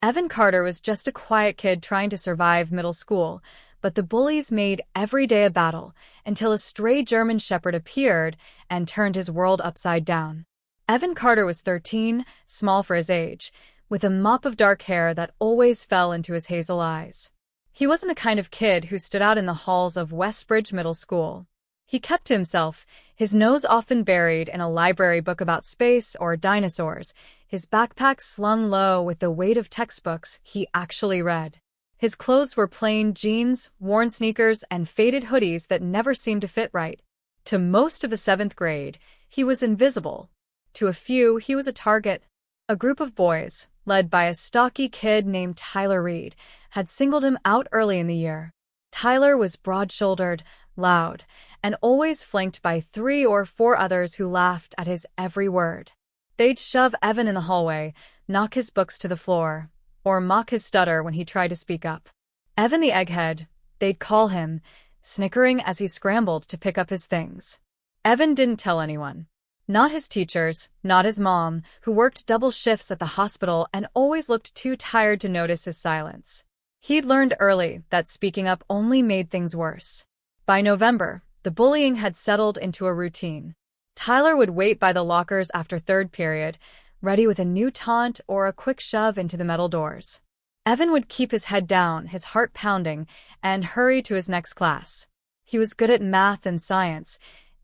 Evan Carter was just a quiet kid trying to survive middle school, but the bullies made every day a battle until a stray German shepherd appeared and turned his world upside down. Evan Carter was 13, small for his age, with a mop of dark hair that always fell into his hazel eyes. He wasn't the kind of kid who stood out in the halls of Westbridge Middle School. He kept to himself, his nose often buried in a library book about space or dinosaurs, his backpack slung low with the weight of textbooks he actually read. His clothes were plain jeans, worn sneakers, and faded hoodies that never seemed to fit right. To most of the 7th grade, he was invisible. To a few, he was a target. A group of boys, led by a stocky kid named Tyler Reed, had singled him out early in the year. Tyler was broad-shouldered, loud, and always flanked by 3 or 4 others who laughed at his every word. They'd shove Evan in the hallway, knock his books to the floor, or mock his stutter when he tried to speak up. Evan the Egghead, they'd call him, snickering as he scrambled to pick up his things. Evan didn't tell anyone. Not his teachers, not his mom, who worked double shifts at the hospital and always looked too tired to notice his silence. He'd learned early that speaking up only made things worse. By November, the bullying had settled into a routine. Tyler would wait by the lockers after 3rd period, ready with a new taunt or a quick shove into the metal doors. Evan would keep his head down, his heart pounding, and hurry to his next class. He was good at math and science,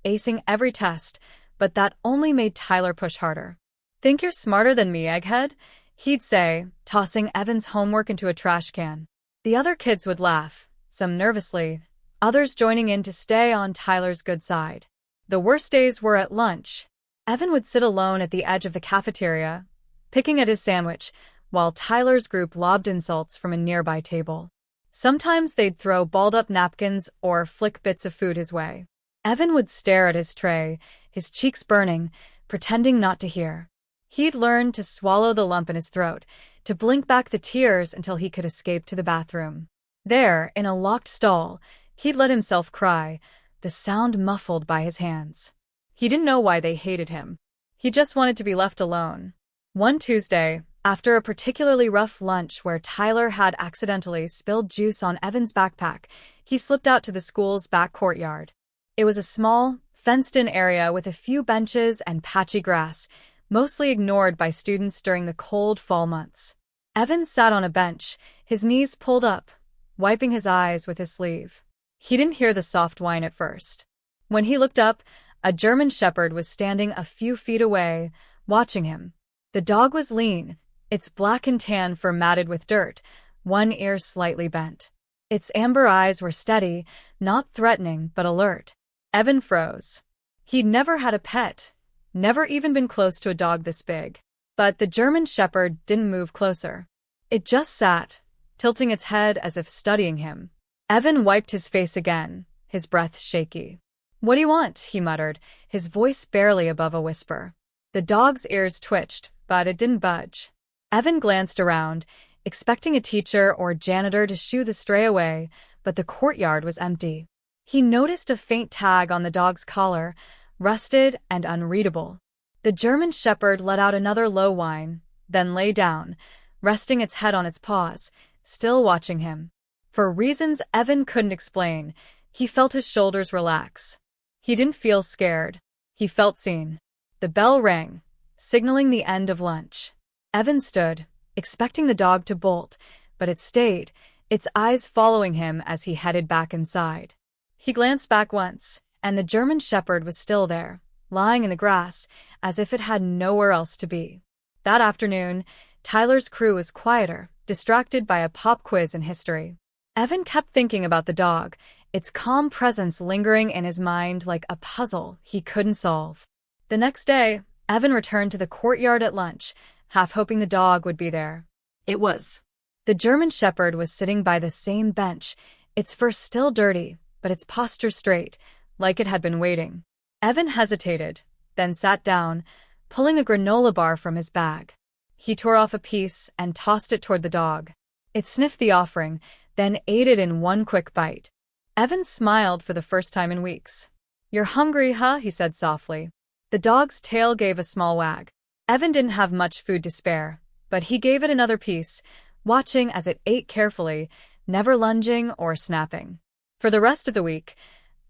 acing every test, but that only made Tyler push harder. "Think you're smarter than me, egghead?" he'd say, tossing Evan's homework into a trash can. The other kids would laugh, some nervously, others joining in to stay on Tyler's good side. The worst days were at lunch. Evan would sit alone at the edge of the cafeteria, picking at his sandwich, while Tyler's group lobbed insults from a nearby table. Sometimes they'd throw balled-up napkins or flick bits of food his way. Evan would stare at his tray, his cheeks burning, pretending not to hear. He'd learned to swallow the lump in his throat, to blink back the tears until he could escape to the bathroom. There, in a locked stall, he'd let himself cry, the sound muffled by his hands. He didn't know why they hated him. He just wanted to be left alone. One Tuesday, after a particularly rough lunch where Tyler had accidentally spilled juice on Evan's backpack, he slipped out to the school's back courtyard. It was a small, fenced-in area with a few benches and patchy grass, mostly ignored by students during the cold fall months. Evan sat on a bench, his knees pulled up, wiping his eyes with his sleeve. He didn't hear the soft whine at first. When he looked up, a German shepherd was standing a few feet away, watching him. The dog was lean, its black and tan fur matted with dirt, one ear slightly bent. Its amber eyes were steady, not threatening but alert. Evan froze. He'd never had a pet, never even been close to a dog this big. But the German shepherd didn't move closer. It just sat, tilting its head as if studying him. Evan wiped his face again, his breath shaky. "What do you want?" he muttered, his voice barely above a whisper. The dog's ears twitched, but it didn't budge. Evan glanced around, expecting a teacher or janitor to shoo the stray away, but the courtyard was empty. He noticed a faint tag on the dog's collar, rusted and unreadable. The German shepherd let out another low whine, then lay down, resting its head on its paws, still watching him. For reasons Evan couldn't explain, he felt his shoulders relax. He didn't feel scared. He felt seen. The bell rang, signaling the end of lunch. Evan stood, expecting the dog to bolt, but it stayed, its eyes following him as he headed back inside. He glanced back once, and the German shepherd was still there, lying in the grass, as if it had nowhere else to be. That afternoon, Tyler's crew was quieter, distracted by a pop quiz in history. Evan kept thinking about the dog, its calm presence lingering in his mind like a puzzle he couldn't solve. The next day, Evan returned to the courtyard at lunch, half hoping the dog would be there. It was. The German shepherd was sitting by the same bench, its fur still dirty, but its posture straight, like it had been waiting. Evan hesitated, then sat down, pulling a granola bar from his bag. He tore off a piece and tossed it toward the dog. It sniffed the offering, then ate it in one quick bite. Evan smiled for the first time in weeks. "You're hungry, huh?" he said softly. The dog's tail gave a small wag. Evan didn't have much food to spare, but he gave it another piece, watching as it ate carefully, never lunging or snapping. For the rest of the week,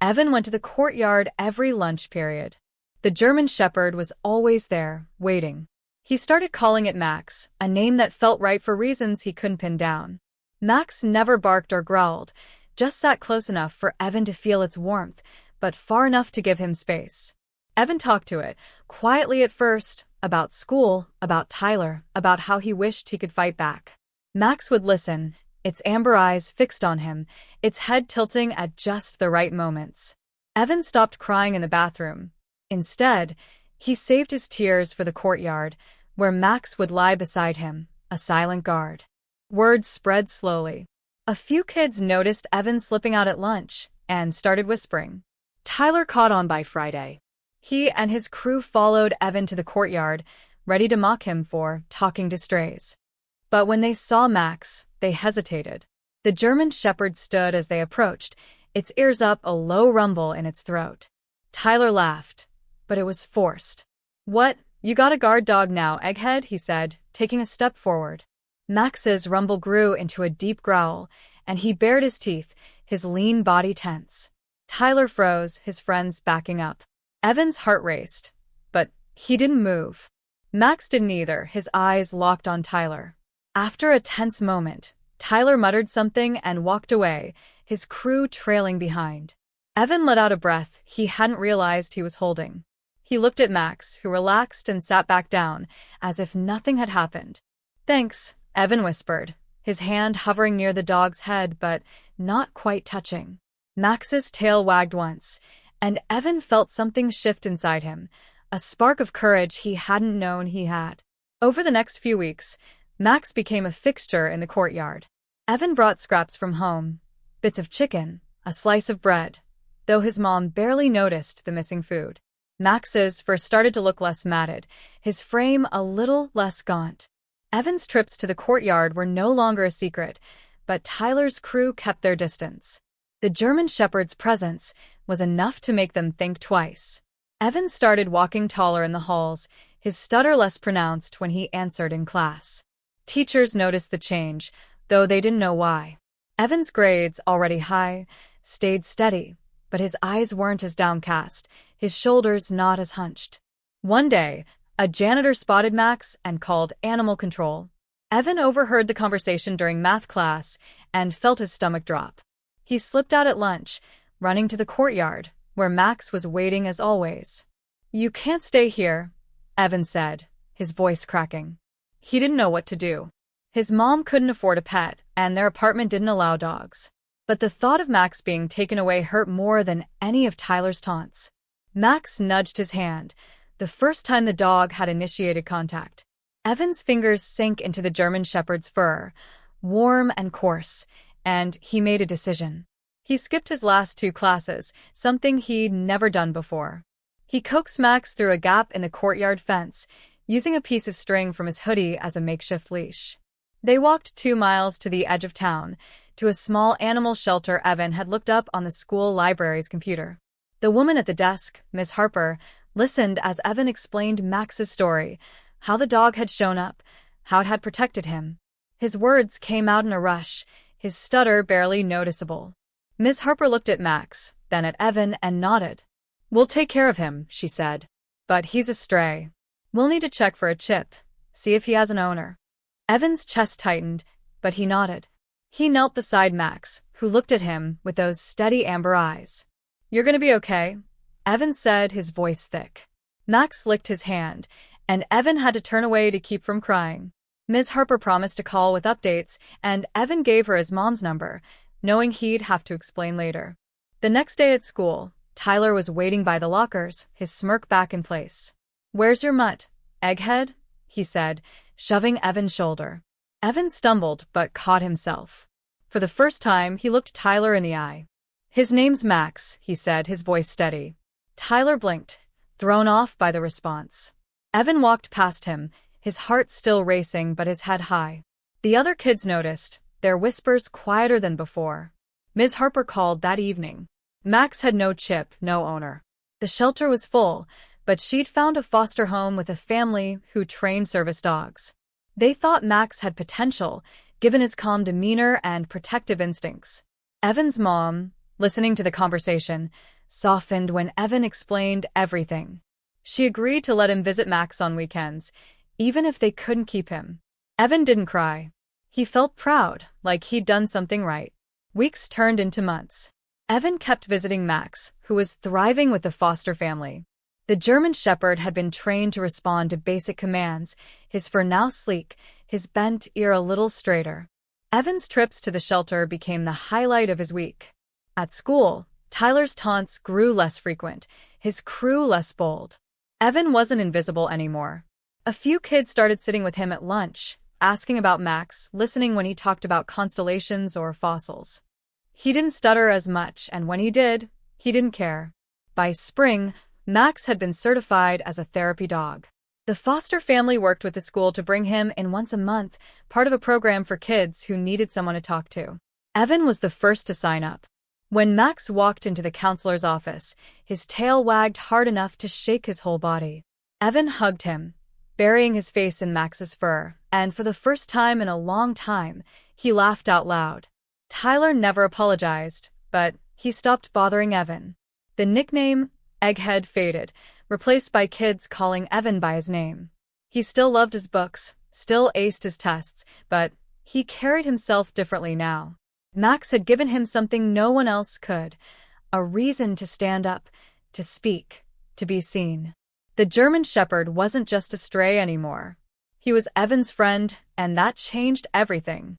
Evan went to the courtyard every lunch period. The German Shepherd was always there, waiting. He started calling it Max, a name that felt right for reasons he couldn't pin down. Max never barked or growled, just sat close enough for Evan to feel its warmth, but far enough to give him space. Evan talked to it, quietly at first, about school, about Tyler, about how he wished he could fight back. Max would listen, its amber eyes fixed on him, its head tilting at just the right moments. Evan stopped crying in the bathroom. Instead, he saved his tears for the courtyard, where Max would lie beside him, a silent guard. Word spread slowly. A few kids noticed Evan slipping out at lunch and started whispering. Tyler caught on by Friday. He and his crew followed Evan to the courtyard, ready to mock him for talking to strays. But when they saw Max, they hesitated. The German Shepherd stood as they approached, its ears up, a low rumble in its throat. Tyler laughed, but it was forced. What? You got a guard dog now, egghead, he said, taking a step forward. Max's rumble grew into a deep growl, and he bared his teeth, his lean body tense. Tyler froze, his friends backing up. Evan's heart raced, but he didn't move. Max didn't either, his eyes locked on Tyler. After a tense moment, Tyler muttered something and walked away, his crew trailing behind. Evan let out a breath he hadn't realized he was holding. He looked at Max, who relaxed and sat back down, as if nothing had happened. Thanks, Evan whispered, his hand hovering near the dog's head but not quite touching. Max's tail wagged once, and Evan felt something shift inside him, a spark of courage he hadn't known he had. Over the next few weeks, Max became a fixture in the courtyard. Evan brought scraps from home, bits of chicken, a slice of bread, though his mom barely noticed the missing food. Max's fur started to look less matted, his frame a little less gaunt. Evan's trips to the courtyard were no longer a secret, but Tyler's crew kept their distance. The German Shepherd's presence was enough to make them think twice. Evan started walking taller in the halls, his stutter less pronounced when he answered in class. Teachers noticed the change, though they didn't know why. Evan's grades, already high, stayed steady, but his eyes weren't as downcast, his shoulders not as hunched. One day, a janitor spotted Max and called animal control. Evan overheard the conversation during math class and felt his stomach drop. He slipped out at lunch, running to the courtyard, where Max was waiting as always. You can't stay here, Evan said, his voice cracking. He didn't know what to do. His mom couldn't afford a pet, and their apartment didn't allow dogs. But the thought of Max being taken away hurt more than any of Tyler's taunts. Max nudged his hand, the first time the dog had initiated contact. Evan's fingers sank into the German Shepherd's fur, warm and coarse, and he made a decision. He skipped his last 2 classes, something he'd never done before. He coaxed Max through a gap in the courtyard fence, using a piece of string from his hoodie as a makeshift leash. They walked 2 miles to the edge of town, to a small animal shelter Evan had looked up on the school library's computer. The woman at the desk, Miss Harper, listened as Evan explained Max's story, how the dog had shown up, how it had protected him. His words came out in a rush, his stutter barely noticeable. Miss Harper looked at Max, then at Evan and nodded. We'll take care of him, she said. But he's a stray. We'll need to check for a chip, see if he has an owner. Evan's chest tightened, but he nodded. He knelt beside Max, who looked at him with those steady amber eyes. You're gonna be okay, Evan said, his voice thick. Max licked his hand, and Evan had to turn away to keep from crying. Ms. Harper promised to call with updates, and Evan gave her his mom's number, knowing he'd have to explain later. The next day at school, Tyler was waiting by the lockers, his smirk back in place. Where's your mutt, egghead? He said, shoving Evan's shoulder. Evan stumbled but caught himself. For the first time, he looked Tyler in the eye. His name's Max, he said, his voice steady. Tyler blinked, thrown off by the response. Evan walked past him, his heart still racing but his head high. The other kids noticed, their whispers quieter than before. Ms. Harper called that evening. Max had no chip, no owner. The shelter was full, but she'd found a foster home with a family who trained service dogs. They thought Max had potential, given his calm demeanor and protective instincts. Evan's mom, listening to the conversation, softened when Evan explained everything. She agreed to let him visit Max on weekends, even if they couldn't keep him. Evan didn't cry. He felt proud, like he'd done something right. Weeks turned into months. Evan kept visiting Max, who was thriving with the foster family. The German Shepherd had been trained to respond to basic commands, his fur now sleek, his bent ear a little straighter. Evan's trips to the shelter became the highlight of his week. At school, Tyler's taunts grew less frequent, his crew less bold. Evan wasn't invisible anymore. A few kids started sitting with him at lunch, asking about Max, listening when he talked about constellations or fossils. He didn't stutter as much, and when he did, he didn't care. By spring, Max had been certified as a therapy dog. The foster family worked with the school to bring him in once a month, part of a program for kids who needed someone to talk to. Evan was the first to sign up. When Max walked into the counselor's office, his tail wagged hard enough to shake his whole body. Evan hugged him, burying his face in Max's fur, and for the first time in a long time, he laughed out loud. Tyler never apologized, but he stopped bothering Evan. The nickname, Egghead, faded, replaced by kids calling Evan by his name. He still loved his books, still aced his tests, but he carried himself differently now. Max had given him something no one else could, a reason to stand up, to speak, to be seen. The German Shepherd wasn't just a stray anymore. He was Evan's friend, and that changed everything.